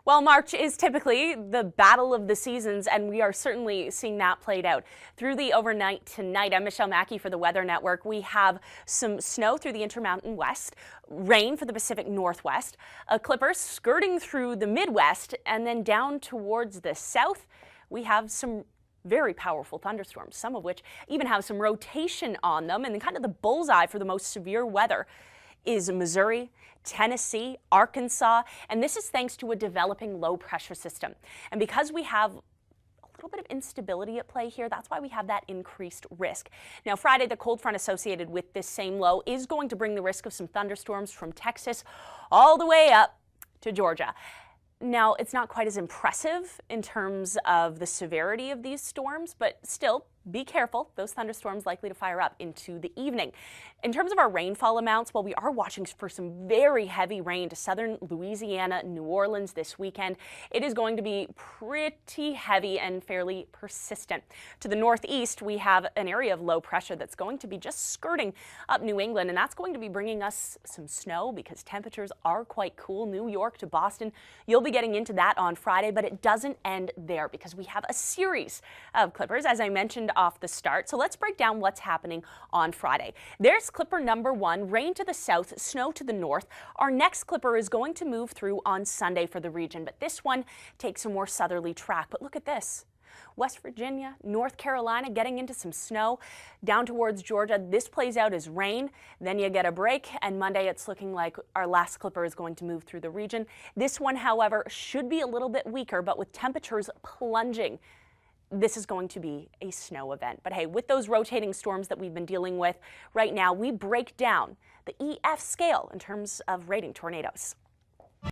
Well, March is typically the battle of the seasons, and we are certainly seeing that played out. Through the overnight tonight, I'm Michelle Mackey for the Weather Network. We have some snow through the Intermountain West, rain for the Pacific Northwest, a clipper skirting through the Midwest, and then down towards the south, we have some very powerful thunderstorms, some of which even have some rotation on them, and then kind of the bullseye for the most severe weather is Missouri, Tennessee, Arkansas, and this is thanks to a developing low pressure system. And because we have a little bit of instability at play here, that's why we have that increased risk. Now, Friday, the cold front associated with this same low is going to bring the risk of some thunderstorms from Texas all the way up to Georgia. Now, it's not quite as impressive in terms of the severity of these storms, but still, be careful. Those thunderstorms likely to fire up into the evening. In terms of our rainfall amounts, well, we are watching for some very heavy rain to southern Louisiana, New Orleans this weekend. It is going to be pretty heavy and fairly persistent. To the northeast, we have an area of low pressure that's going to be just skirting up New England, and that's going to be bringing us some snow because temperatures are quite cool. New York to Boston, you'll be getting into that on Friday, but it doesn't end there because we have a series of clippers, as I mentioned off the start. So let's break down what's happening on Friday. There's clipper number one, rain to the south, snow to the north. Our next clipper is going to move through on Sunday for the region, but this one takes a more southerly track. But look at this. West Virginia, North Carolina getting into some snow. Down towards Georgia, this plays out as rain. Then you get a break, and Monday it's looking like our last clipper is going to move through the region. This one, however, should be a little bit weaker, but with temperatures plunging, this is going to be a snow event. But hey, with those rotating storms that we've been dealing with right now, we break down the EF scale in terms of rating tornadoes.